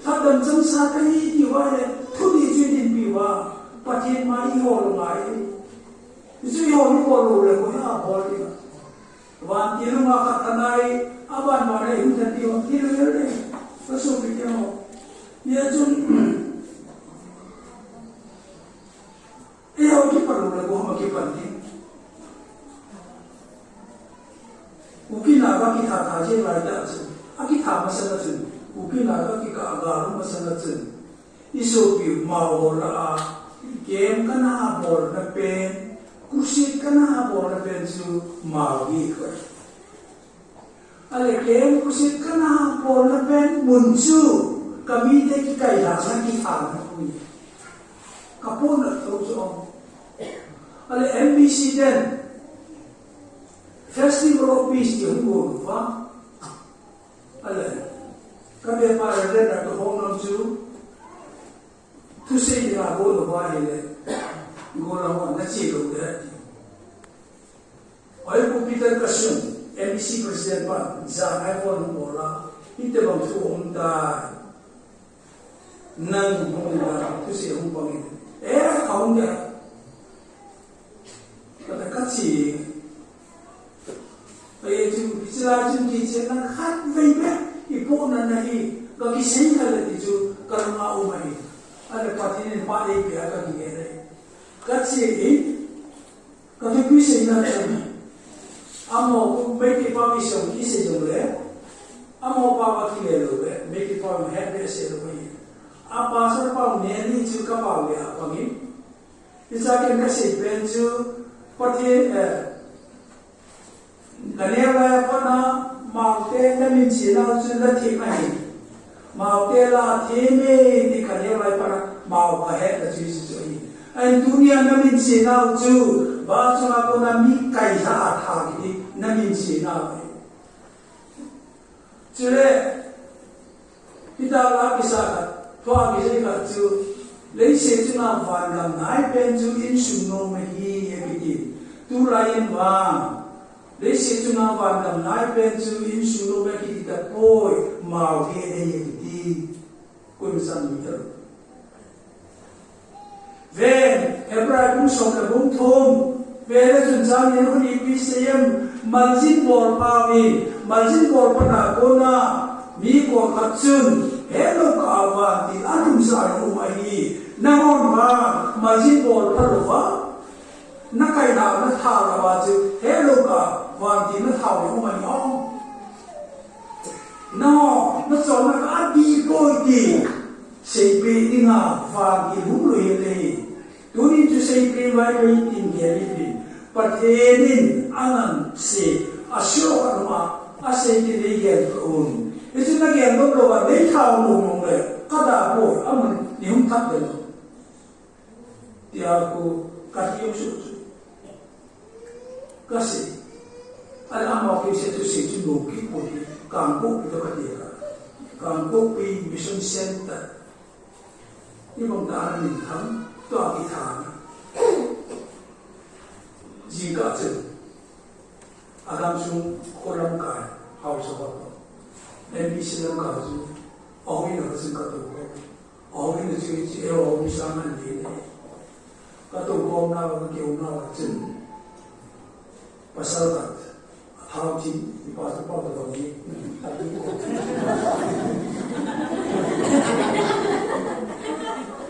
thắt đầm chân sa cái thì vậy thu đi chuyên đình bị vào bắt thiên mai hồ là ngài chứ hồ như hồ lù là có nhà hồ đi và tiền mà khát thằng này aban mà đây không thể tiêu thì lấy đấy có số bị tiêu giờ chúng yêu cái phần là của họ cái phần gì ukina baki thả trên lại đã chứ aki thả mà sang chứ ukina baki cả gà mà sang chứ iso biểu màu là game cái na bol na pen kusit cái na bol na pen chứ màu gì vậy ale game kusit cái na bol na pen muncu kami đây cái là sang cái thả na kui kapon là đâu cho ale MBC den Festival of Peace yung buong pa. Alam, kami para rin na tuhong ng Jew. Tusay nila ako na ba nila. Gula mo, natsilo dahil. Ay po Peter Kasyon, MBC President pa, sa iPhone mo la, hindi bang tuhong dahil. Nang tuhong dahil, tusay yung Panginoon. Kaong dahil. Katakatsi, bây giờ chúng ta chúng ta đang khát vây mẹ, ipo na nahi, các cái sinh là thì chú karma umai, ada pati nên pa đây bia các cái này, các chị các cái quý sinh là gì, amo mấy cái pa vi sống cái sinh giống đấy, amo pa pa cái này rồi đấy, mấy cái pa hết đấy sẽ rồi vậy, apa sao pa nè đi chú các pa vậy apa gì, bây giờ cái gì bên chú pati cái này là con nó màu tê là mình chỉ là chuyện là thiệt này màu tê là thế mê thì cái này là con màu cái hết là chuyện gì anh dunia là mình chỉ là chú và cho nó con là mình cái ra thà thì là mình chỉ là chứ đấy chúng ta là cái sao thoa cái gì cả chú lấy xe chú nào van làm nãy bên chú in sung nô mà hi cái gì tu lại in vàng lấy xe chúng ta vào làm nãy bên chú in số lô bên kia ta bôi màu kia đây gì quân sản mỹ thật về Hebrai cũng sống là cũng thôn về là chúng ta nên có đi bị xem margin ball pavi margin ball pana kona mi ko khachun hello ka wa ti anum sa ro mai namon ba margin ball pharwa na kai na na tha ra ba chu hello ka và thì nó thầu thì không phải nhỏ nó cho nó cả đi coi thì xây bị đi ngà và cái đúng rồi này tôi đi cho xây bị vài cái tiền kia đi bắt thế nên anh xây sửa cái mà xây cái này cái ổn cái chuyện này cái nó đâu mà lấy thầu luôn rồi các đại bộ mình nếu không thắt được thì aku kasih usul kasih alam mau kita tu sih tu bukit bukit kampung kita kaya kampung pi mission center ni bang dah ni thang tu aki thang jika tu alam sung kolam kai house of MBC lam kai tu awin nak sing katu awin nak sing awin sama ni katu kom na kau na chen pasal kat how to pass the problem đi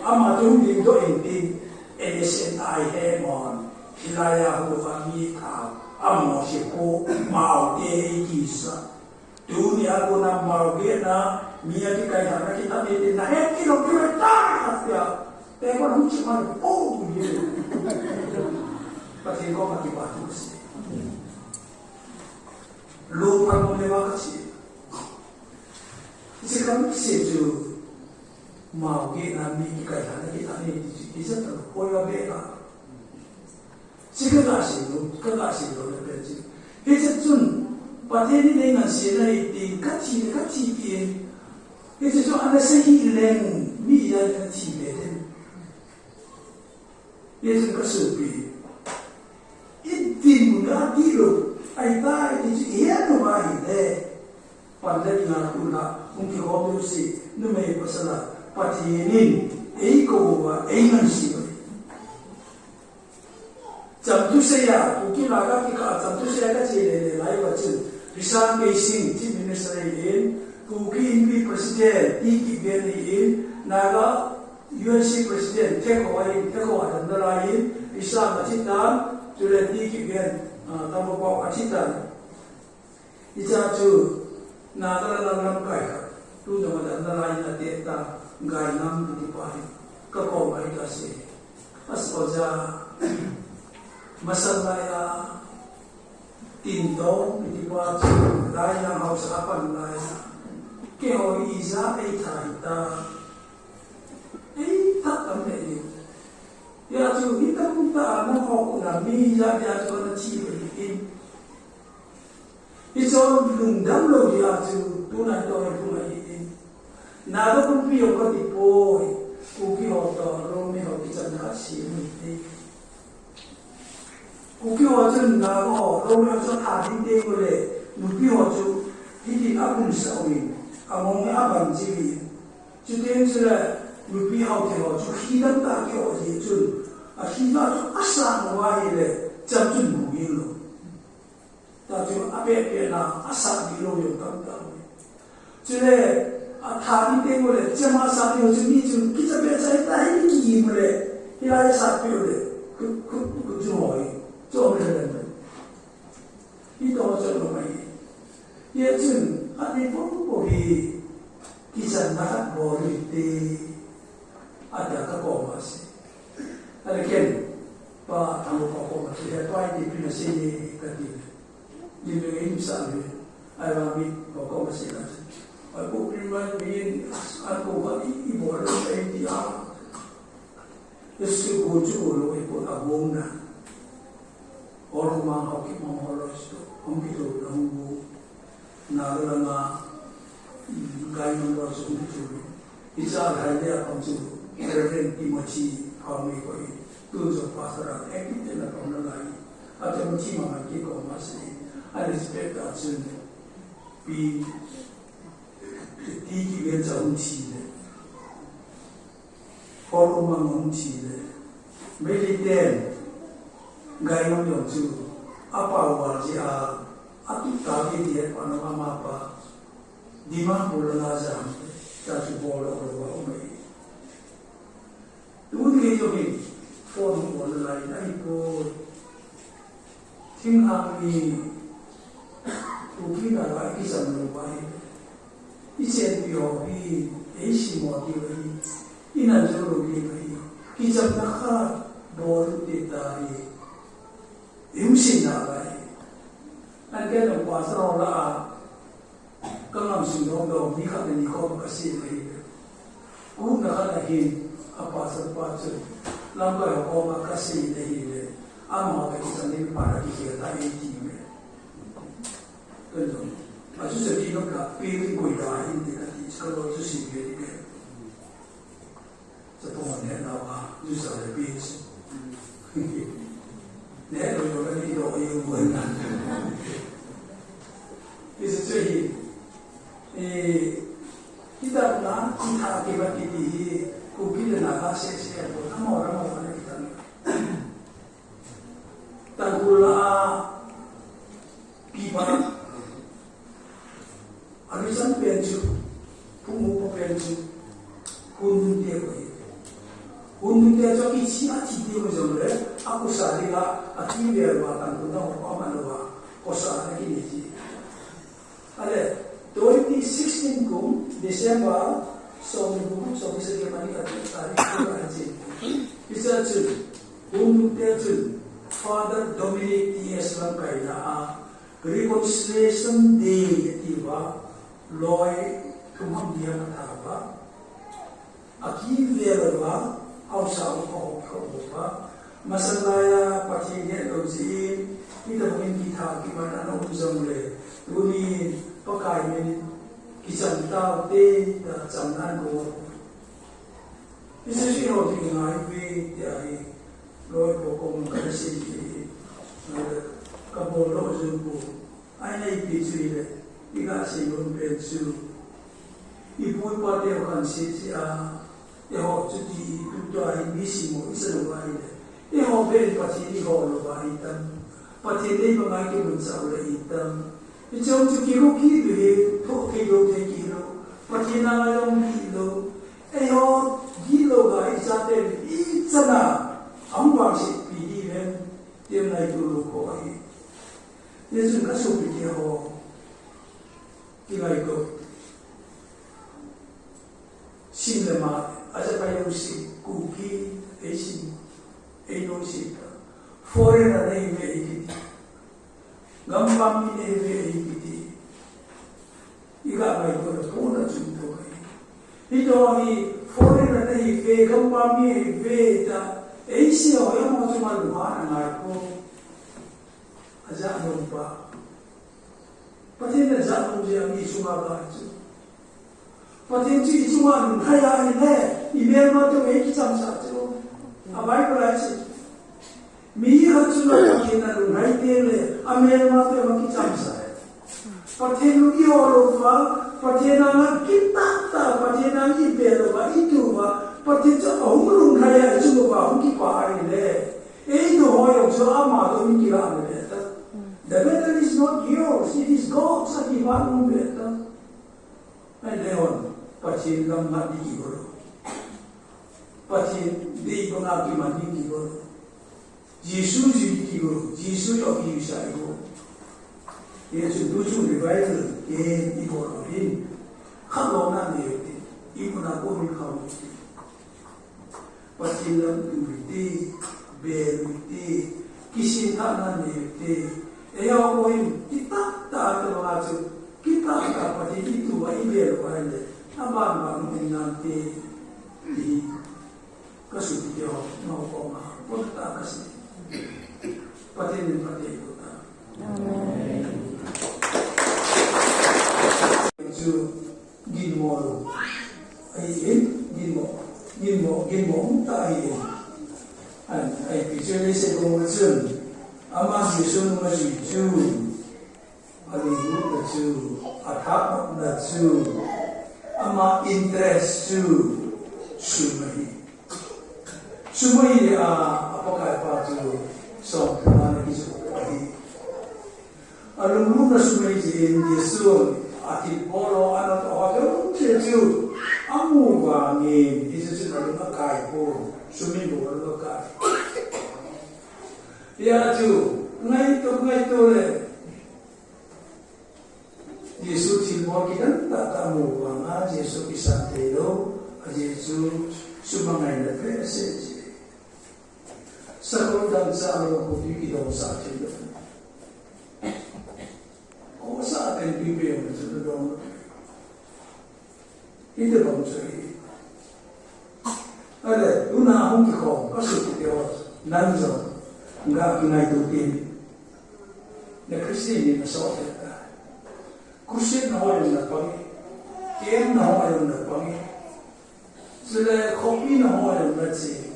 ama chúng đi do in tin ASNI he mon hilaya hu kami thao amo si ko mau te kisa dunia ko na mau ge na mia ki kai na ki ta de na he kilometer ya te ko hu chi ma po tu ye pa ki ko ma ki pa tu si lupa melewat sih. Sekarang seju mau kita nabi kita ni bisa terkoyak bela. Sekarang sih lebih sih. Kita cun pateni dengan siapa tingkat cikin. Kita cun ada sehilang mia dengan cikin. Kita kesupi. Itu mudah dulu. Ai tai thì chỉ hết rồi mà để còn đây là cũng là kung kiko si numay pasala patinin ko wa ngan si jam tu saya kung laga kita jam tu saya ka chile lai wa chu bisa facing chief minister in kung ki president ki in naga UNC president take away dan lain bisa macita sudah ki tamu bawa macita ija chu naga lam kai tu jama dan lain na deta gai nam di pai ka ko mai ka se asoja masalaya tindo di pai dai yang haus apa nai ke ho iza ei thaita ei ta tam ne ya chu ita punta na ho na mi ya ya chu na chi in iso lung dam lo ya chu tu na to tu na in na do kun pi yo ko ti po ku ki ho to ro mi ho ti chan ka si mi ti ku ki ho chen na ho ro mi ho ta din de ko le nu pi ho chu ti ti a kun sa wi a mong a ban ji wi chu den se le nu pi ho ti ho chu hi dan ta ki ho ji chu a hi da chu a sa no wa ye le cham chu mu yin lo ta chu a pe na a sa di lo yo kam ta chu le a tha ni te ko le chama sa ni ho chu ni chu ki cha pe cha ta hi ki mo le hi la sa pe le ku chu ho yi zo me le ne ni to cho lo mai ye chun a ni po po hi ki cha na bo ri te a da ka ko ma se ale ken pa tamu ko ma se ya pai di pina se ni ka di ni le im sa le ai va mi ko ma se ka ai ko pin ma mi an ko ba i bo lo ai di a yesu go ju lo e ko a bong na or ma ha ki ma ho lo sto om ki to na hu na la na gai no lo so ni ju isa ha de a kom ju reverend Timothy kami ko i tu jo pastor a ek de na ko na lai a te mo chi ma ki ko ma se I respect a chun bi ti ki ge cha un chi de for ko ma un chi de me li ten gai no yo chu apa wa ji a tu ta ge de pa na ma pa di ma bo la za ta chu bo lo ro wa me tu ni jo ki for mo la lai nai ko thing ha ni Uki na la ki sam lo bai I chen pi ho bi e shi mo ti bai ina jo lo bi bai ki sam na kha bo lu ti ta ri im sin na bai an ke no kwa sa ro la ka ngam sin do do ni kha ni ko ka si bai ku na kha na hin a pa sa pa chu lam ka ko ma ka si de hi le a ma ka ki sam ni pa ra ki ta e ti me a tu se ti no ka pe ri ko ya in de ti ska lo tu si ge de sa to ne na wa tu sa le pe si ne lo yo ka ni do ye wo na is it say kita na kita ke ba ki ti ko ki le na ka se ko na mo ra mo na kita ni ta gula pi ba Arisan penju, pumu penju, hundun dia koi. Hundun dia jo kici ati dia mujolre, aku sari la ati biar makan pun tahu apa mana kosa lagi ni ji. Ale 2016 kum Desember so bisa dia mani ati tarik tu aja. Bisa tu hundun dia tu Father Dominic T.S. Langkai na Reconciliation Day tiba. Loi tumam dia mataba aki verwa ausa ko ba masalaya pati ne loji ida buin kita ki mana no uzamle tuni pakai men kisan ta te da jamnan ko isisi ro ti ngai be ya loi ko ko ka si ka bo lo zu ko ai nei pi chu le Iga si yung pensu Ibu pada akan setia, Eho jadi tuai misi mo isa luai le. Eho ben pati ni ho luai tam, pati ni pengai ke mencau le itam. Icam tu kilo kilo, to kilo te kilo, pati na ayong kilo. Eho kilo ga isa te isa na, ambang si pidi ben, dia nai dulu ko ai. Dia suka supi dia ho, kilai ko. Sin le ma, asa payo si kuki, esin, eno si ka. Foreigner nei ve ikiti, gampang ni ve ikiti. Iga mai ko na puna junto kai. Ito ni foreigner nei ve gampang ni ve ta, eisi o yang mo cuma luar na ko. Aja nompa. Pati na jatuh dia ni cuma baju. Pati tu cuma nungkaya ini, email mata mereka jam satu. Abai berasi. Mihar cuma pati na nungkaya dia, email mata mereka jam satu. Pati luki orang tua, pati na kita tak, pati na email apa itu apa, pati tu orang nungkaya cuma orang kita ini. Itu orang tu amat orang kira mereka. The battle is not yours, it is God's. Akibat mereka. And then pati lam mati kigoro, pati di bangaki mati kigoro, Yesus jadi kigoro, Yesus yang kisah itu, Yesus tujuh revival yang kigoro ini, kalau nanti ibu nak kau mikau itu, pati lam itu, beriti, kisi tanah itu. Ayah koin kita tak terlalu kita tak pati itu iber pada abang nanti di kesudian mau koma pun tak kasih pati itu tak. Itu gimoro, gimoro tak ini. Bicara sekolah Ama Yesus masih alimu tu, atak tu, ama interest tu, semua ini apakah apa tu, so mana itu lagi. Alimu semua ini Yesus ati polo anak orang tu, amu bangin itu sudah lekai pun, semua boleh lekai. Ya tu, ngai tu le. Yesus timur kita tak tahu mana Yesus kisah telo, Yesus sumangai le presence. Sekolah dan saya kopi kita usah telo. Kau usah telo bimbing macam tu. Itu bangsa ini. Ada, tu nak hong kau, kasut dia nanzo. Enggak kinai tutin. Na Kristen ni masuk kita. Kristen na hoy na pagi. Kem na hoy na pagi. Sudah kopi na hoy na si.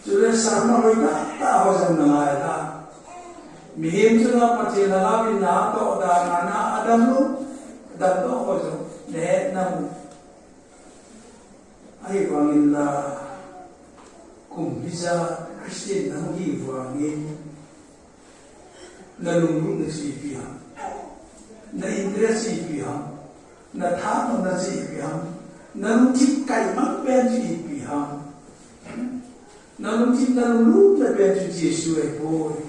Sudah sarna hoy na ta hoy na ngai ta. Mihim sudah pati na labin na to da na adam lu dan to hoy ne nam. Ai bangin la kum bisa Kristen nang giwangin na lungkung na sipihang, na interest sipihang, na tama na sipihang, na lungkip kay magben sipihang, na lungkip na lulung na ben Yesu ay boy.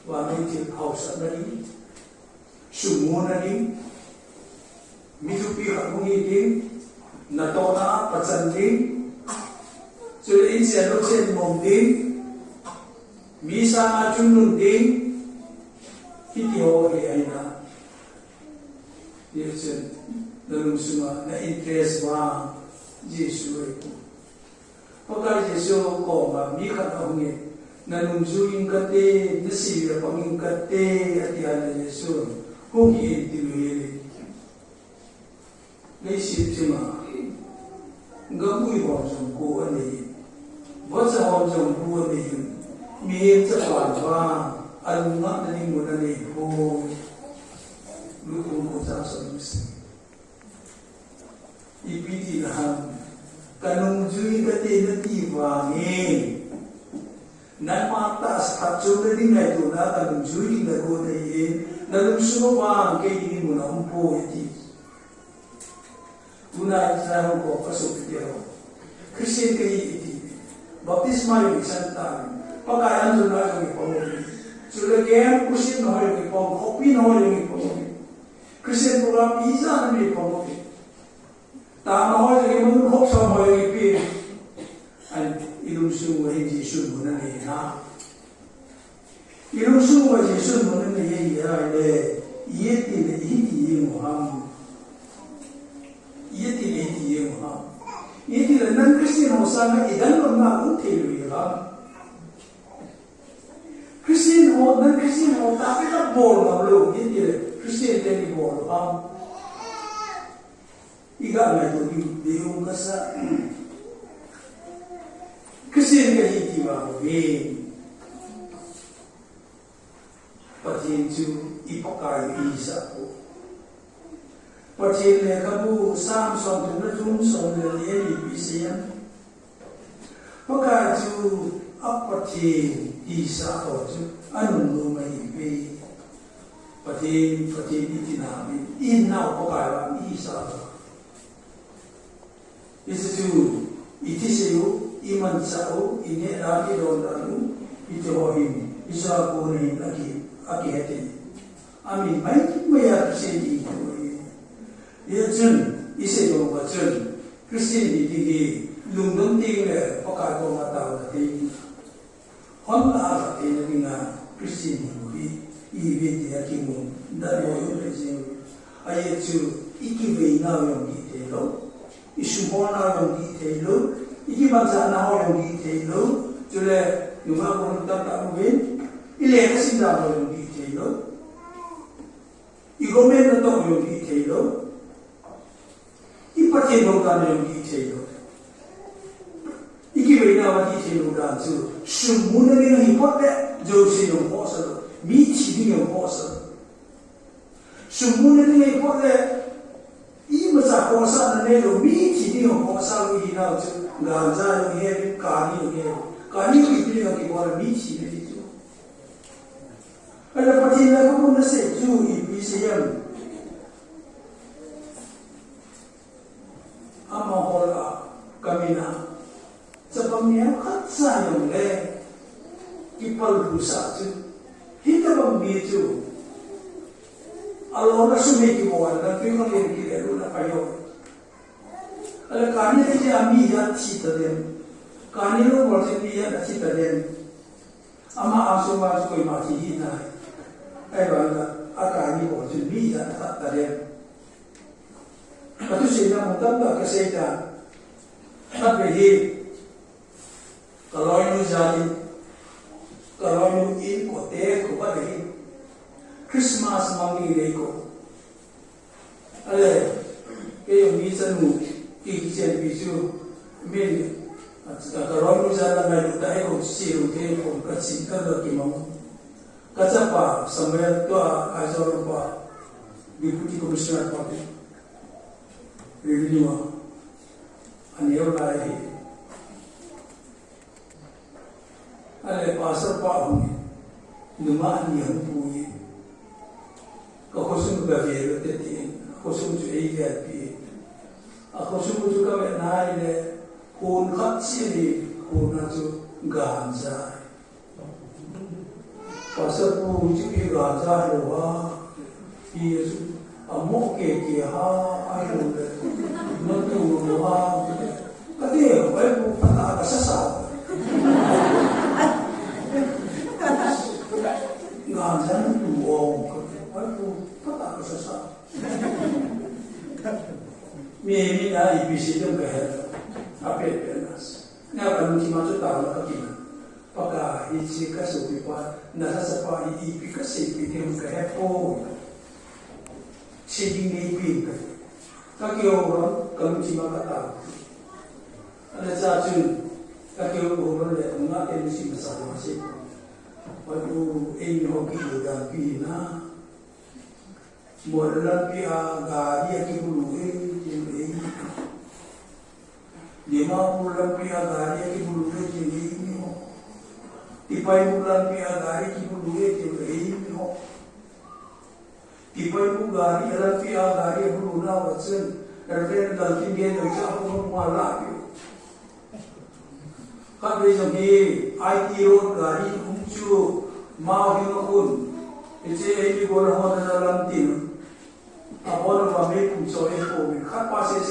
Wangin tip hausa na rin, sumo na rin, mitupihang mong iting, na tona patsanding, so insian loksen mongding, misa ngajung nunding, kiti hori aina. Yesus dalam semua na interest ba Yesus itu. Pagka Yesus ko ba mika na hungi, na nungsuing kate, nasira panging kate at yan Yesus, hungi itiluhili. Naisip siya ngabuy ba sa kuha niya. Basta hong jong buwan ni yun, mihit sa pagwa, alunga na ni muna ni po, lukong ko sa lusin. ipiti na kanung jui kati na tiwangi nan matas hatso na din na ito na kanung jui na ko na iin nalung sumabang kay hindi mo na umpo iti una itinarong ko pasupitiro Christian kayo iti baptisma yung isang tayo pagkayan doon na yung ipamuli sulagyan Christian na yung ipamuli kopi na yung ipamuli Christian program isa na yung ipamuli tama ko yung mga hop sa mga yung ipin at ilungsung wa Yesus mo na niya ilungsung wa Yesus mo na niya iyeti na ihiti mo ham iyeti na ihiti mo ham iyeti na nan Christian mo sana idan mo na kung telo yung Christian mo nan Christian mo tapi na bol na lo iyeti na Christian teni bol ham iga na ito yung kasa Christian ka hiti ba patin tu ipakayo isa po patin le kabu Samson tu na tumson le liye ibisiyan pagkatu apatin isa po tu anong lumay ibi patin itinamin inaw pagkayo isa isa tu iti sayo iman sao ini lagi don lalu itu hohim isa ko rin aki hati amin mai maya Christian itu ya jun ise do ba jun Christian di lungdong ting le pakai ko mata la ting hon la te na Christian ni ibe dia kimu da yo le je aye tu ikibe na yo di te lo isu bona yo di te lo iki bangsa na ho yo di te lo jule yuma ko ta ta mo ile kasi da mo yung detail igome na to yung detail ipati mo ka yung detail ikiwe na wa detail da so shumuna ni ng ipote jo si yung posa mi chi ni yung posa shumuna ni ng ipote imasa posa na nelo mi chi ni yung posa wi na so ganza yung he kani yung ipili ng ipote mi chi ni ada patina ko na se ju ibisiyam ama hola kamina sa pamya katsa yung le kipal busa ju hita bang bitu alora sumeki mo na pingo ni kile na kayo ala kani ni ami ya chita dem kani ro mo se ni ya chita dem ama aso ma ko ma chi na ai banga akani ko ju bi ya ta tare atu se na mutam da ka se ta ta be kaloi nu jali kaloi nu in ko te ko ba de Christmas mangi re ko ale ke yo mi san nu ki chen bi ju me ta kaloi nu jala na lu ta ko si ru ke ko ka sin ka lo ki mo Kacapa sampai tua ajar lupa deputi komisioner parti revenue aneo lagi ale pasar pa humi numa aniyang puyi kakosong gavero tetin kakosong ju AVIP kakosong ju kami naile kun katsili kun aju ganza pasal pun cik raja luar, ia amok ke ha, ayo le, nanti luar, kaya baik pun tak sesat. Raja tu orang, baik pun tak sesat. Mimi dah ibisi tu behel, apa benas? Ngapa nanti macam tahu lah kita. Pagka isi kasubi pa nasa sa pa iipi kasi pitim ka hepo siding iipi ka kakioron kamuchi makataw ano sa chun kakioron le kung natin si masama si walu enyo kilugan pina moralan pi a gari akibulu 50 agari ki buluge ki ni ho. 30 agari ki buluge ki ni ho. 30 agari buluna wacen erden dalkin gen ja ko mala ki. Kabe jo ki IT road gari umchu ma hi kun ece ei gol ho na lam tin. Abon wa me kum so e ko mi khat pa se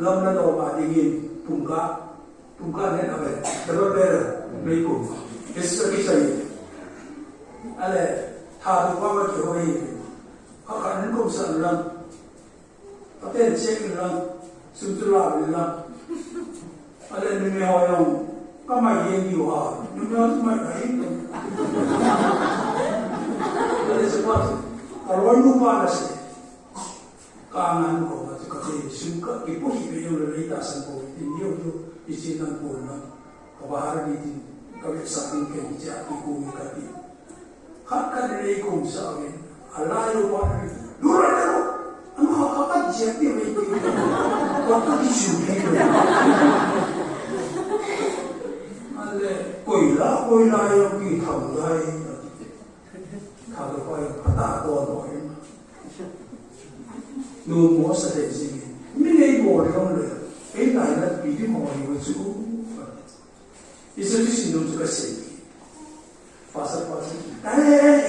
lam na do ba dingin. Tungka ne abe double barrel me ko extra ki sai ale tha du ba ma ki ho yi ka ka nan ko sa lam ate che lam su tu la lam ale ni me ho yong ka ma ye ni wa ni me ma dai ale se pa ka ro nu pa na se ka nan ko ma ka te suka ki po ki yo le ta san ko yo isi nan po na kabahar ni tin kabe sa tin ke ja ki ko mi ka ti khat ka le ko sa agen ala yo pa ni dura na ro ano ka ka je ti me ti ko ka ki shu ni ale koila yo ki thau dai ka do pa yo pata ko no no mo sa de ji mi nei mo le ei nai na pidi mo ni wo chu iso ti sin no ka se pasa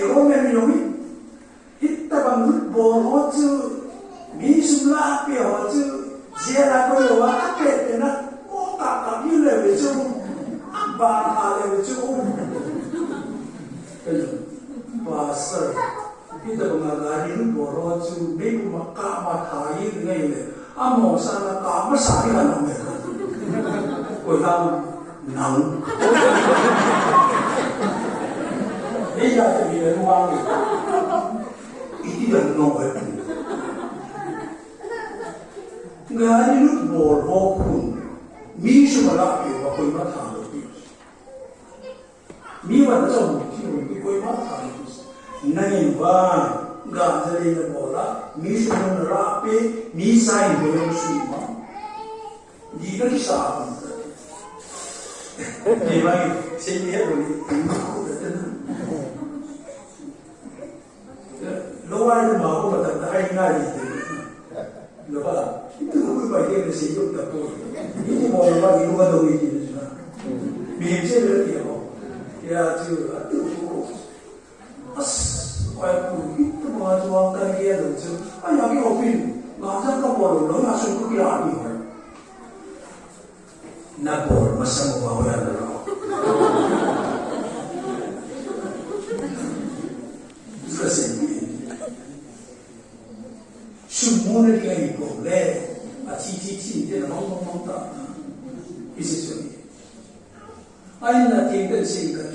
yo me ni mi hitta bang bo ho chu mi sumla pe ho chu je la ko yo wa pe te na o ka mi le we chu ba ha le we chu pasa hitta bang ga ni bo ho chu me ku ma ka ma thai ngai le amo sana ka ma sa ni na me ko da nang ya te ni le wa ni iti da no ba nga ni lu bo ho kun mi shu ma la pi wa ko ma tha lo pi mi wa da so ti ko ma tha lo na ni ba ga zale na bola mi shu na ra pe mi sai bo yo shu ma di ga ki sa ba ni ba se ni he lo ni ko da na lo wa ni ma ko ta ta ai nga ni lo ba itu ko ba ke ne se yo ta ko ni mo ba ni ko do ni ni na mi se le ti ho ya ju a tu ko as wai ku itu mau jual kan dia tu, ayah ni opin, ngajar kau baru lo masuk ke kira ni, nak bor masa mau bawa yang lo, sesuatu, semua ni dia ikut le, aci dia ngomong tak, sesuatu, ayah nak tinggal singkat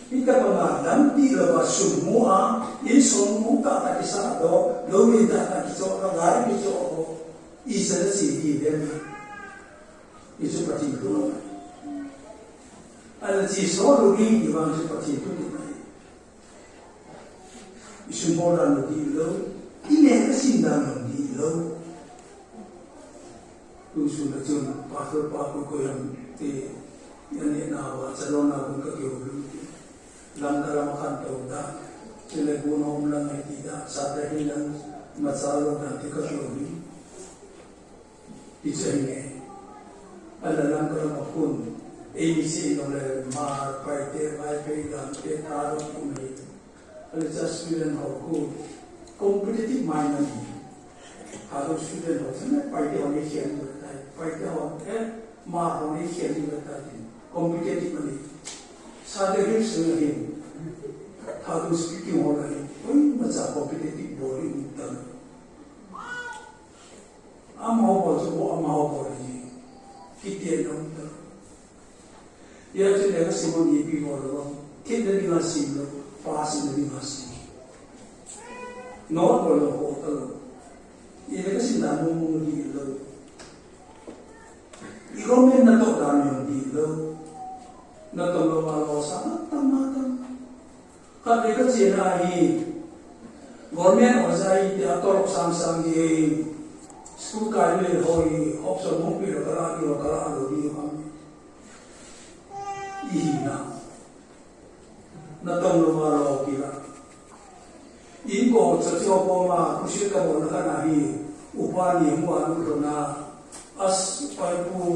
kita mengadam di lepas semua insomnia tak kisado, lomi tak kisado, lari kisado, isada sih dia, isu seperti itu. Ada kisado lomi yang seperti itu kita. Isu bola di lo, ini kesindangan di lo. Isu macam pasal yang yang nawa calon abang kekiulah. Lam dalam makan tahu dah, sila gunung lang ay tidak, sada hilang masalo dan tiga lori. Isa ini, alalam kalau makun, ABC oleh mar, paite, paite, dan petaro kumai. Alat student aku, competitive mind ni. Harus student aku, sana paite orang Asia ni bertai, paite orang mar orang Asia ni bertai, competitive ni. Sada hilang How to speaking already, macam kompetitif boleh utang. Amau baju, amau boleh. Kita yang utang. Ya jadi kita semua ni boleh. Kita ni masih lo, pas ni masih. Nol boleh utang. Ia kita sedang mungkin di lo. Iromen nato kami di lo. Nato lo malu sangat tamat. Kalau kita cina ini, government osai dia tolak sang-sang di school guy le hoi hop so mo pi kala lo di ham I na tong lo ma lo ki la in ko cha cho ko ma ku shi ka bo na na hi upa ni mu anu lo na as pai pu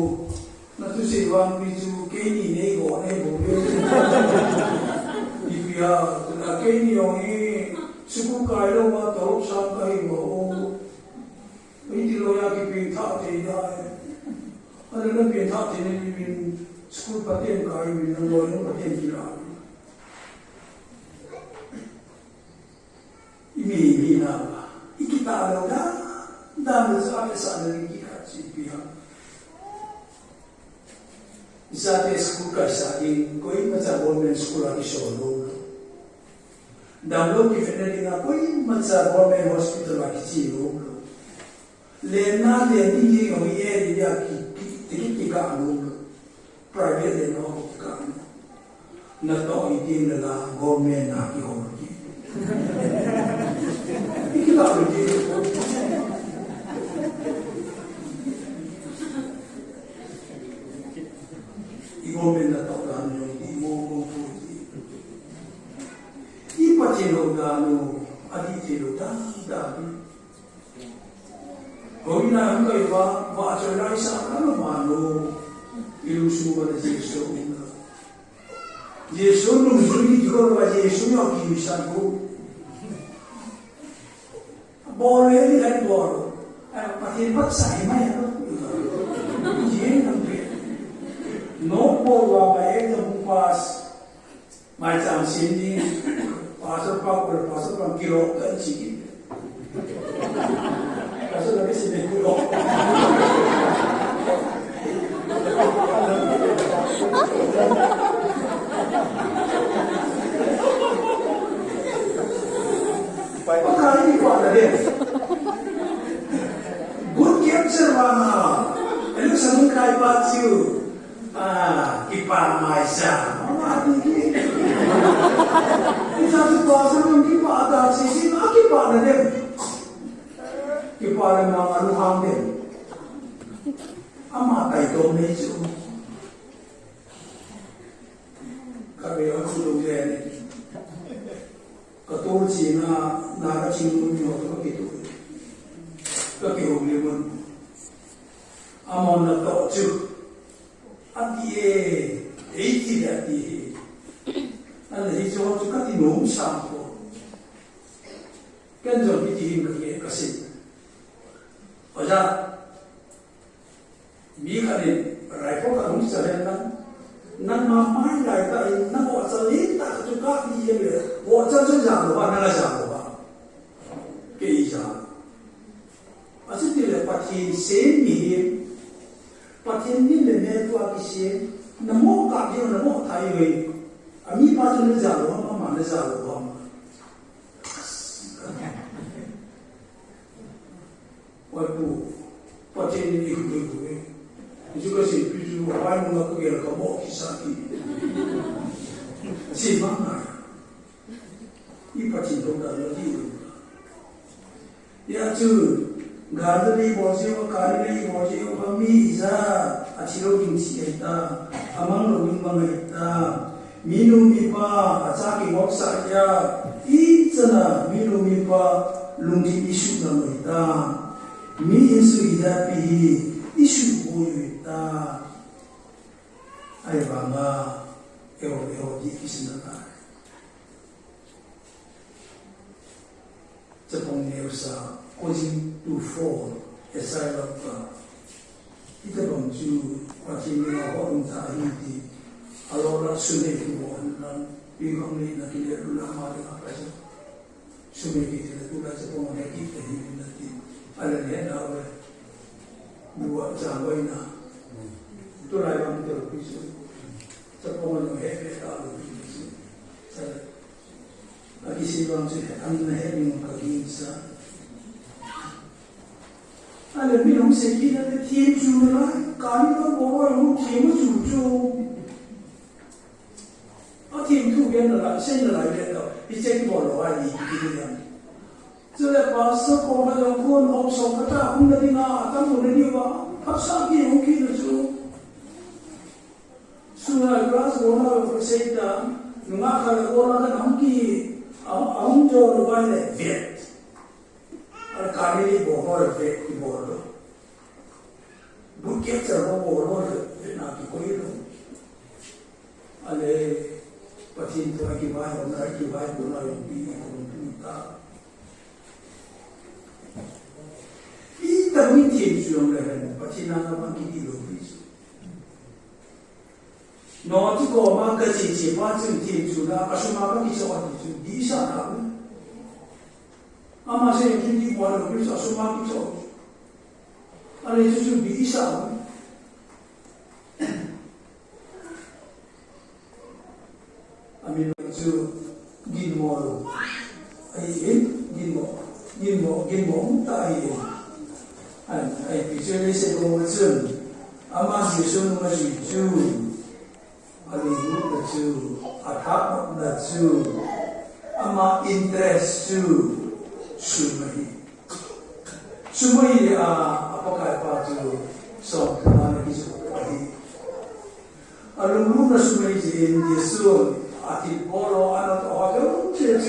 na tu se wang pi ju ke ni ne ko ne bo le I ya na ke ni yong hi school guy lo ma to sa ka hi mo Ini loya ki pinta te ya, ada na pinta te ni bin school paten kai bin loya paten kira. Ini na, ikita lo da sa na kita sipiha. Isa te school ka sa in koi macam government school lagi solo. Damlo ki fena dinga koi macam government hospital lagi cilo. Lena le ni yo ye ya ki ka anu private le no ka na to I tin la government na ki ho ki ka ru ki I government na to ka no I mo I pa ti lo da no adi ti lo da Kau na ang kayo ba ajalay sa ano mano ilusu ba na Yesu Yesu nung zuli ko ba Yesu yung kimisan ko bole ni kan bolo pati pat sa imay ano yen ang pe no bolo ba e ng pas mai chang sindi pasok pa kilo kan sige Kaso lagi si Bekulo. Pagkali ko na rin. Good capture mga. Ano sa mong kaipat siyo? Kipamay siya. Mga ating Isa sa basa ng kipada siya. Kipa na rin. Kipa ng mga anuhang din. Amatay ko medyo. Kami ang sulong yan. Katulad na nakachingin nyo ito ito. Kakihuli mo. Amon na taucho. At iye. Eiti at iye. Ano ito ito katinong sampo. Ganyan itihin kaya kasi. Oja. Mikanin, raipo ka nung sabihin nan mamay lai ta nan wa sa li ta chu ka ni ye le wa cha chu ja lo ba na la ja lo ba ke yi ja asi ti le pa ti se ni pa ti ni le me tu a ki se na mo ka bi na mo ta yi a mi pa chu le ja lo ma ma le ja lo ba wa tu pa ti ni ku ku juga si pisu apa yang mengaku dia kamu kisah ini, si mana, ipa cinta dari dia, ya tu, garda ni bosio, kari ni bosio, kami isa, aciro kimsi kita, amang login bang kita, minum ipa, acaki waksa ya, icana minum ipa, lungki isu nama kita, mi isu idapi, isu boyo. Ay banga eo di kisindana. Japong neusa causing to fall aside of ita bang ju pati ni orang tahiti alora sunai kuan nan bigong ni nakileru lama dengan apa sunai kita tu lah Japong ni kita ini nanti ada ni ada dua jangkau na itu lah yang kita bisa sepanjang yang hebat kalau bisa saya lagi siang sih anda hebat mengkaji ada minum sedikit ada tiap jumlah kami kan bawa lu tiap jumlah tiap tu biar lah saya lah biar tu icek bawa lagi gitu kan 这把手过那种过好手不大红的地方，当我的地方，他上边红气的就，所以glass我那个谁的，我那个我那个红气，红就那个的别，咖喱的不好的别不好的，不给这个不好的，那就可以了，啊嘞，把钱都给买，我那给买不那用比不大。一旦你天主用的人，把钱拿到帮给你留回去。那这个嘛，个姐姐把这天主啦，阿叔妈帮你说话就理想了。阿妈现在有经济管了，比如阿叔妈给说，阿那就是理想了。阿明就银毛了，哎，银毛大一点。比如那些公证，阿妈接受那么许久，阿里路的久，阿他的久，阿妈 interest 久，什么的阿不该把就说他那个就可以，阿路的什么的接受，阿提波罗阿那好像接受，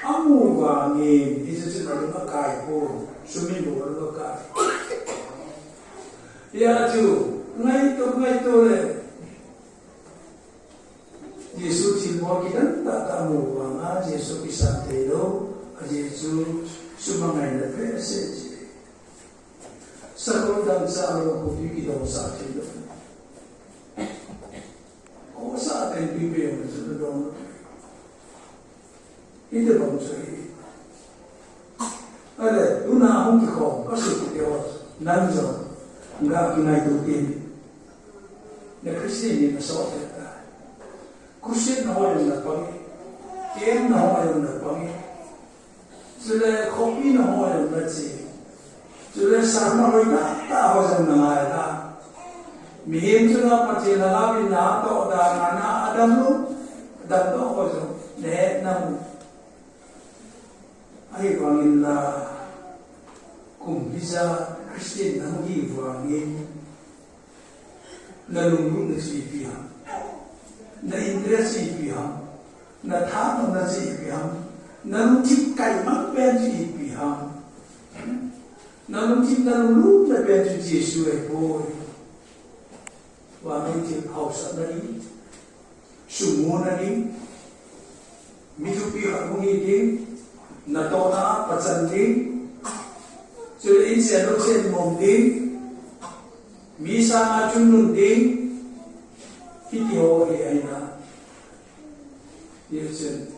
阿木话呢，你就是那个改过。生命不能够改，呀就ngay to le，耶稣听我kita tak tahu bang耶稣kisah telo，耶稣cuma main the message，sekolah dan sekolah kopi kita usah telo，usah telo pipi yang sedang，itu bangsa ini。ada una hong kong kasih dia nanjo enggak kinai tutin ne Kristen ni masuk kita Kristen nawa yang nak panggil kem nawa yang nak panggil sudah kopi nawa yang nak cik sudah sama mereka tak apa yang nak ada mihim sudah macam nak bin nak atau dah mana ada lu dan tu apa yang ne namu ai panggil lah kung bisa Kristen nanggi wangin na lungkung na si ipiham na interest si ipiham na tanong na si ipiham na lungkip kay magpen si ipiham na lungkip na lulung na pen si Jesu ay boy wangin tip house na rin sumo na rin mitupi akong iting natona patsanding sudah insya Allah mungkin bisa ngacun nunding video aina yesus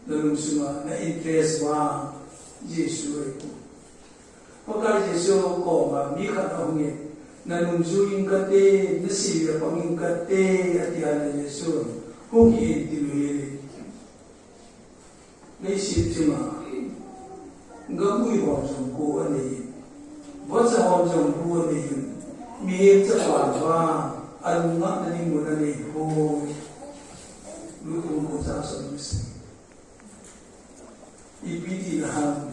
dalam semua na interest wa Yesus itu pakai Yesus ko ma mika tahungi na nunjuin kate nasira panging kate atiana Yesus hugi diluye naisip cuma ngakui wajong ko ani wajah wajong ko ani mihir cawa alunga nani muna ni ko lutung ko sa samis ipiti laham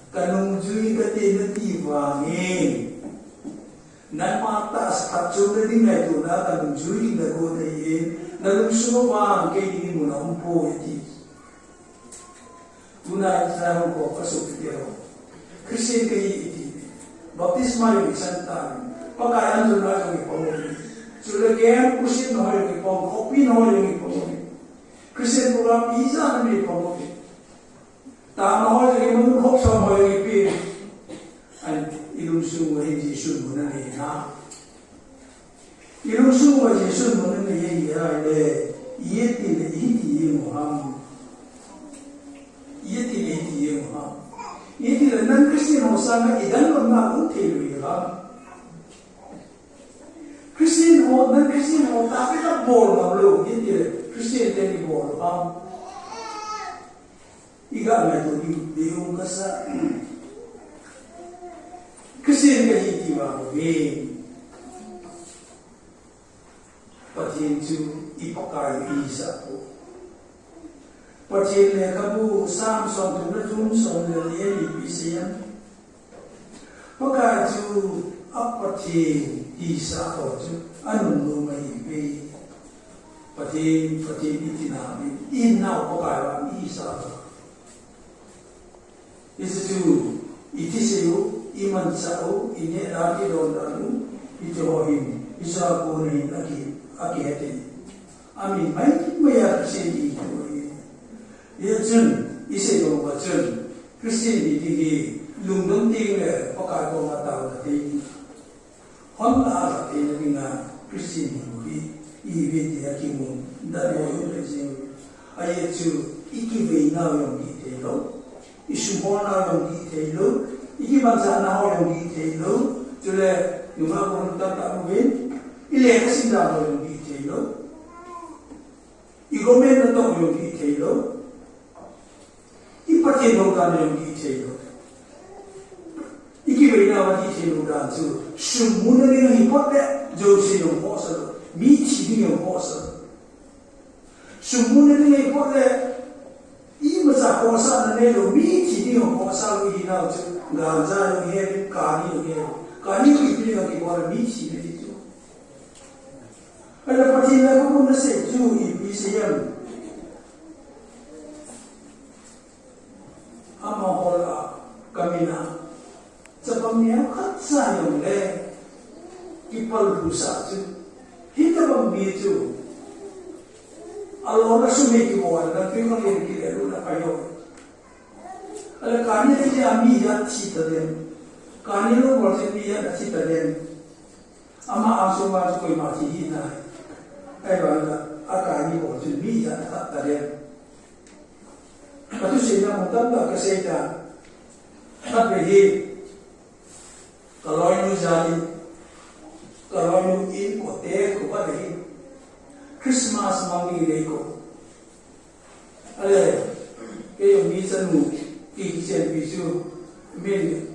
kanung jui kate nati wangin nan mata sakcho na din na ito na kanung jui na ko na yin nalung sumawang kay din mo na umpo iti tunai saya ko pasuk dia Kristen kay iti baptisma yung santan pagkayan sudah yung ipamuli sudah kaya Kristen no yung ipamuli kopi no yung ipamuli Kristen program isa na yung ipamuli tama ho yung hop sa mo yung ipin ay ilusung wa Yesus mo na niya ilusung wa Yesus mo na niya iyeti na iti mo ham iyeti na nan Kristen ho sana idan lo na unti lo Kristen ho tapi tak bol na lo iyeti Kristen teni bol iga na to di yung kasa Kristen ka iti ba patin tu ipakay isa po Pathin le kabu sam song tu na jun song le ye ni pisian. Paka ju apathin isa ho ju anun no mai be. Pathin itina bi in now paka wa isa. Isu itisiu iman sao ine rati don danu itohim isa ko ni aki hete. Amin mai maya sini itu. Ia jun isi dong jun Kristian di lungdung tinggal pakai koma tahu tadi. Honda tadi dengan Kristian ini ibu dia kimun dan mau lezing. Ayat tu iki beina yang ditelo, isu bona yang ditelo, iki bangsa nah yang ditelo. Jadi cuma orang tak mungkin ilek sinda yang ditelo. Igomen atau yang ditelo. Ipathin lokan yang ditelo. Iki beina wa ditelo dan tu semua dengan hipot le jauh yang kuasa, miti yang kuasa. Semua dengan hipot le ini masa kuasa nene lo miti yang kuasa we hina tu ganja yang he kani itu yang kita miti itu. Ada pathin le pun nasi tu ibisiam. Amahola kamina sebabnya katsa yang le ipal rusa tu kita bangbitu alora sumi kiwan dan pingon yang kita luna kayo ala kani ni ami ya cita dem kani lo boleh dia cita dem ama asuma tu koi mati hina bangga akani boleh dia tak dem. Patu sehingga mutanda kesehatan, tapi kalau ini jadi, kalau ini kote kepada Christmas mangi leko, ale, kayak misal kisah bisu, mil,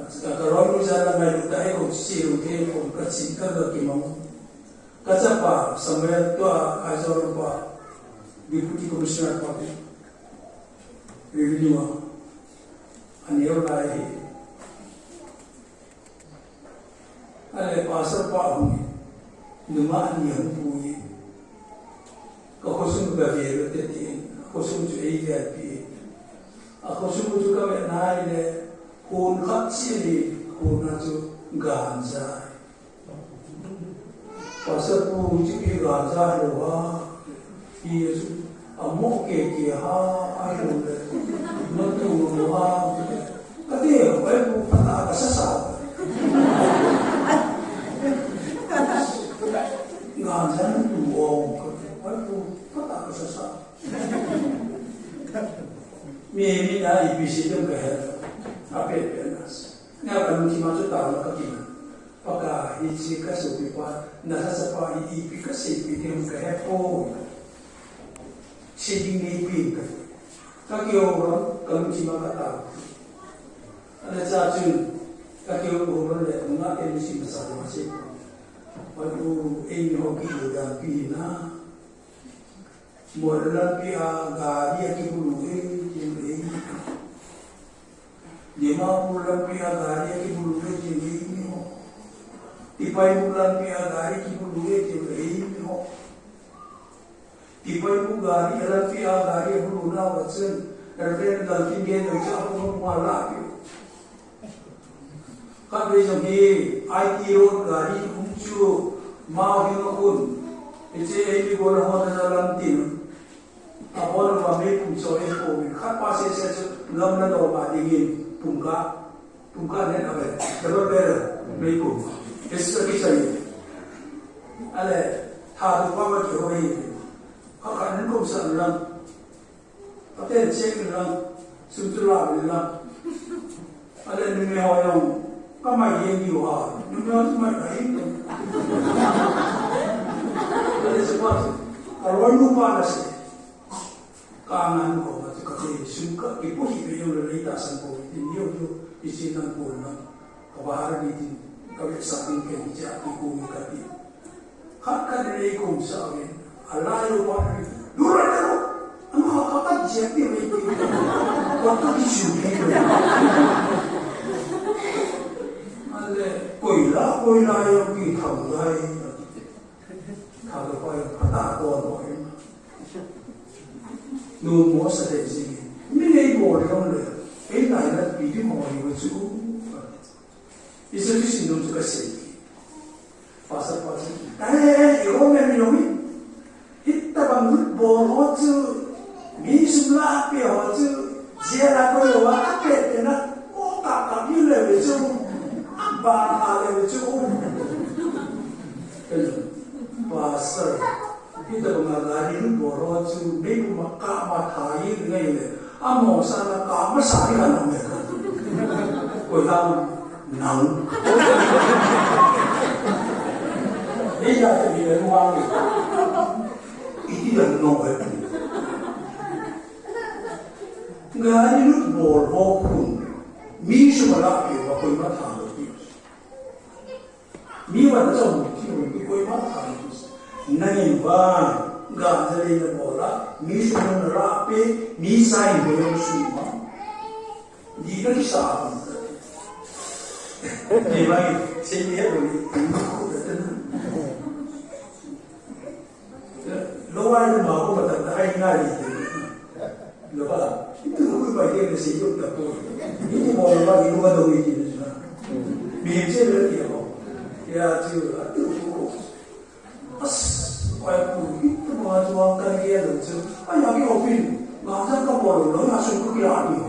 kalau ini jadi malu tak ekor siru ekor kecil kalau kimau, kacapa sampai tua asal apa, deputi komisioner parti. Revenue anil lahi ale pasar pa humi numa aniyang puyi kakosum gavero teti kakosum ju AVIP kakosum ju kame naile kun khatsili kun ju ganja pasar pu ju ganja lowa yesu amok ke ha ayo le natu ha kati apa itu pata kasasa ngajan tu wong itu pata kasasa mi na ibisi dem ke apa penas ngapa mesti masuk tahu kakina paka isi kasupi pa nasa sapa ipi kasipi dem ke po sending ni pin kaki orang kalau cuma kata ada satu kaki orang le mengat ini si besar masih waktu ini hoki dan pina modal pia gari aki bulu ini lima bulan pia gari aki bulu ini tipai bulan pia gari aki bulu ini Tiba ibu gari, ada pia gari bulu na wacen, kerana dalam tinggi itu aku malah tu. Kan besok ni IT road gari kuncu mau hilang ini bola hoda dalam tim. Apa nama mereka kuncu itu? Kan pasal saya ngam na doa dingin pungka ni apa? Terus mereka. Esok kita ni, ale thadu apa kau kakak ni kau seorang, tapi cek orang, sudah lah, ada ni orang kamai yang jual, ni orang cuma kain tu. Ada sebab kalau lupa nasi, kangen kau macam kata suka, ibu hidup yang lebih tak sanggup, ini tu isi nak bola, kabar ni kau saking kerja ibu kati, kakak ni kau seorang. Allah lupa dulu dulu, anak kakak chém đi vậy có cái chuyện gì rồi mà lệ quỷ lá kỳ thầm đây thằng được coi phát tạ con rồi nu mua sẽ để gì mình lấy bộ không được cái này là bị cái mồi của chú 이제 주신 놈 주가 세 파사 이거 맨 놈이 히타방 보호즈 미술라 앞에 호즈 제라고요 앞에 때나 오까까 빌레 좀 바하레 좀 파사 히타방 나리는 보호즈 메고 막까마 타이 그게 아모사나 까마 사리가 나면 그다음 nóng bây giờ thì bị bệnh hoang rồi ít lần nổi người lúc bồi vô cùng mi số mà lại kiểu mà quên mất thằng rồi mi mà nó trong một kiểu mình quên mất thằng này và gà ra đây là bỏ lá mi số mà lại pe mi sai người ông suy mà đi nó đi sao vì vậy xin nhớ rồi lâu ai mà có một tập hay ngay thì là ba itu aku bagi dia sejauh tak tu ini mau bagi dua dua ini juga biasa lagi apa ya tu itu cukup as aku itu mau jualkan dia tu ayah kita opin macam kamu orang langsung ke kira ni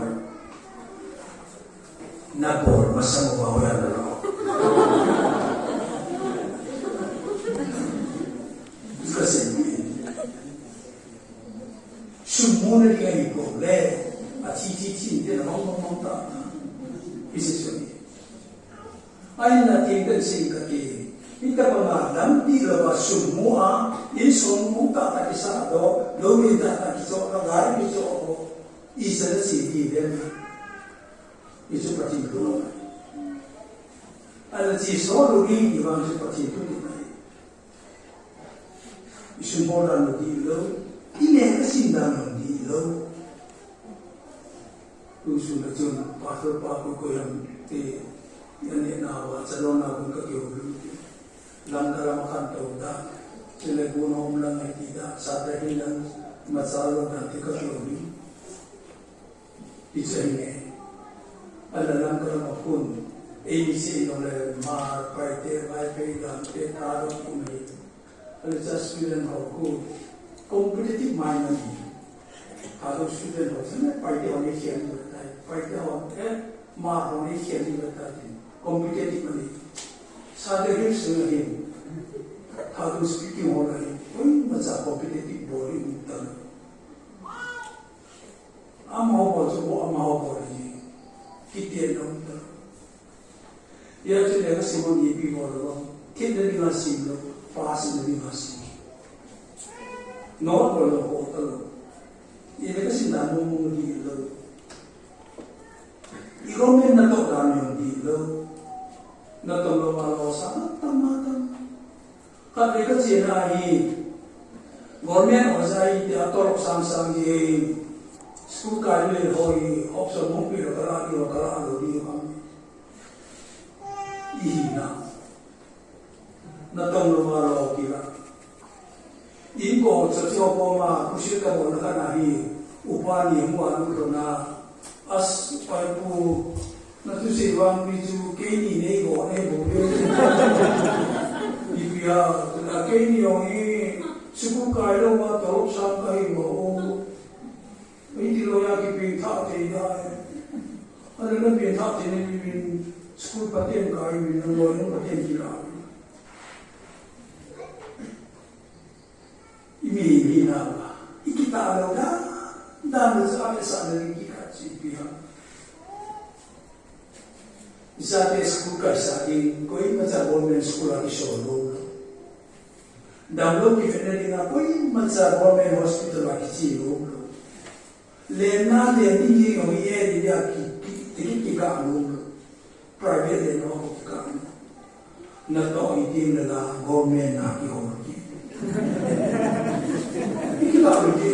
Napol masang bawa yang lalu. Juga sendiri. Semua ni kan itu boleh. Cici dia ngomong tak. Bisa sendiri. Ayat nanti kan singkati. Kita mengadam di lepas semua. Ini semua tak kisah do. Do minta tak kisah orang lain kisah. Isa sendiri dia. Itu pasti itu. Ada siswa lagi di bawah itu pasti itu tidak. Isu bola lagi lo, ini kesindangan di lo. Usul macam pasal paku yang ni nawa calon aku kekiu. Langkah makan tahu dah. Selain gunung lang tidak sadar hilang masalah nanti kekiu. Itu ini. Alam kalau pun ABC oleh mar paite paite dan petaro kuni, alam student aku competitive mind ni, kalau student orang paite orang kian bertai, paite orang mar orang kian bertai, competitive ni, sadar sendiri, kalau speaking orang ni, macam competitive body mutan, amau boleh. Kita nak ya jadi apa sih mau diipi orang kita ni masih lo pas ni masih not boleh hotel ini kasi namu di lo ikomen na to kami di lo na to lo malo sana tamatan kasi kasi na hi government osai di ator sang ye school kali hoi option mungkin kalau di kami ihina natong lumaro kira inko setiap orang kusita boleh nahi upani muan kerana as paipu natu siwang biju kini nego boleh ibia kini ongi suku kailo ma torop sampai mo ini loya ki pinta tidak ada kan pinta ini school paten kai ini loya paten kira ini nama kita ada dan ada kita cipiha Isate school ka saking koi macam government school lagi solo dan lo kita ni na koi macam government hospital lagi cium Lena le ni yo ye dia ki ka anu private le no ka na to itin la government na ki ho ki ka ru ki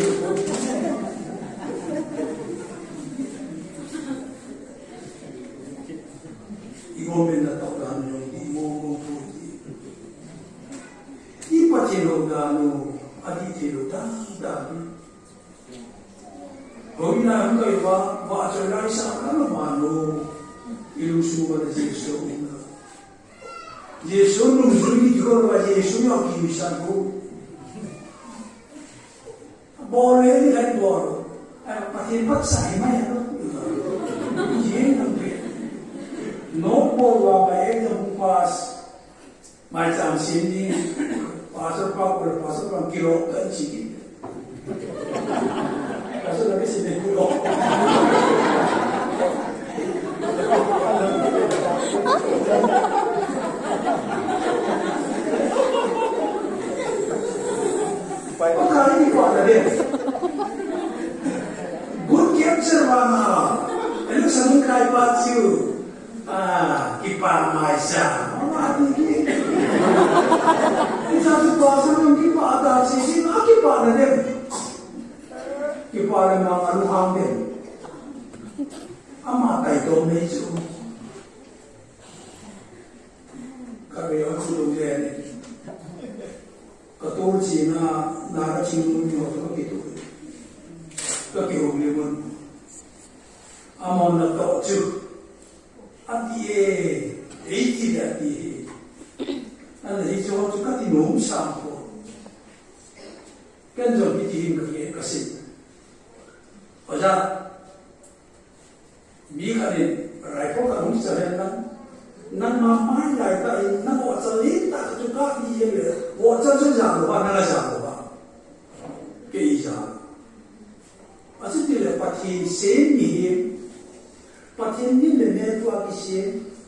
moment na tawag yung di mo puti. Ipatilo dano aditilo dami. Kung inaam kayo ba asalay sa kalamano ilusuwa na Yesu una. Yesu nung zuri ko ba Yesu yung kimisan ko. Boleh ni kan bol. Patin pat sa himay ano. Yen ang no bol ba yung bukas macam sini pasar pa kilo kan sini. Pasal lagi sini kilo. Kali ini kau ada deh. Good capture mana? Lalu sambung kai pacu. Kipa maisa. Mana ini? Ini satu bahasa yang kipa ada sisi. Kipa ada deh. Kipa ada nama luhang deh. Ama kai tu meju. Kami orang suruh dia ni. Ketua Cina nak cinggung nyoto begitu, kekihuman, amon nak tahu, adi tidak adi, anda hijau tu kati nom sampo, kan jom itu hingga kasih, oja, bihari raipor kamu cakap nang mamai lai tai nang wa zalin ta tu ka di ye le wa zhen zhen jang de ba na jang de ba ge yi jang a ce de le pa ti se mi pa ti ni le me tu a ki se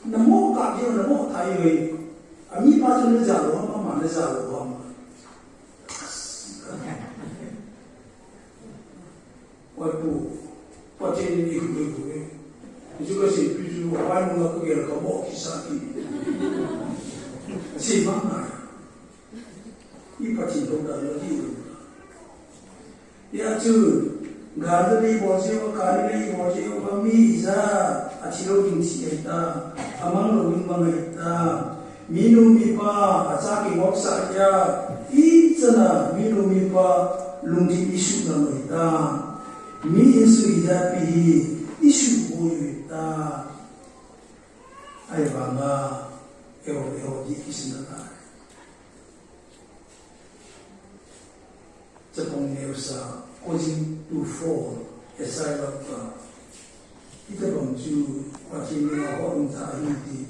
na mo ka bi na mo tai ye a mi pa zhen jang de ma ma na jang de ba wa bu pa ti ni ku ku juga sih tujuh orang mengaku yang kamu kisah ini, si mana? Ipa cinta dalam diri. Ya tu, garda ni bosnya, kari ni bosnya, kami iza, acilo kingsi kita, amang login bang kita, minum ipa, acaki wak saja, ijana minum ipa, lungki isu nama kita, mi isu iza pihi. Isu boleh tak, ayah bangga, di kisah Jepang ni usah, kojing to fall, esai apa, kita bangju, macam ni orang tak ini,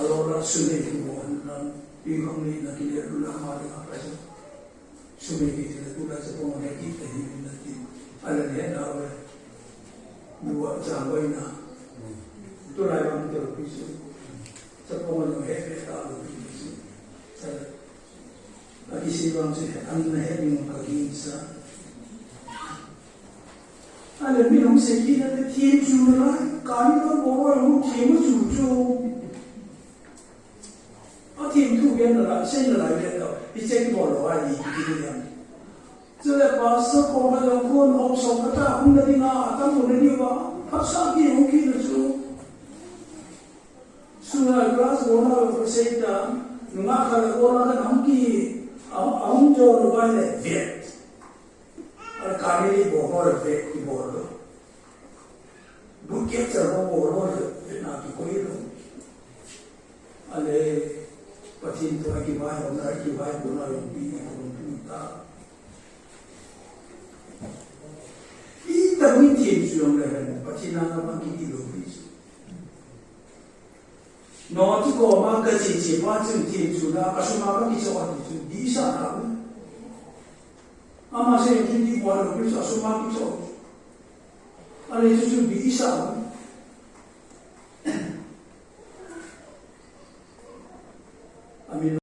alora sungai tu orang, bingung ni nak kita ulang malam apa saja, sungai kita tu dah Jepang ni kita ini nanti, ada ni ada dua jangkau ina, tu lain macam tu pisu, sepuluh orang hebat tak ada pisu, lagi siapa sih, anda hebat yang kaki insya, ada minum sedikit ada tiap jumlah, kami tu bawa orang tiap jumlah, tiap tu biar nak, saya nak biar tu, ijek bawa lagi gitu yang. Jadi bahasa korban yang pun opsi kata pun nanti nak atau pun nanti apa pasal ni mungkin tu sungai kelas orang bersihkan nak kalau orang kan angki jauh luar le vet ada kami ni bohor vet di bohor bukit cerita bohor nak kikoi tu ada patin tu akibat orang akibat orang yang pilih orang tak kita mungkin sudah melihat pacinan apa kita lupis. Nanti kau makan cincin macam cincin sudah, asal makan kisah itu bisa tak? Ama saya jadi buat lupis asal makan kisah. Ada itu bisa.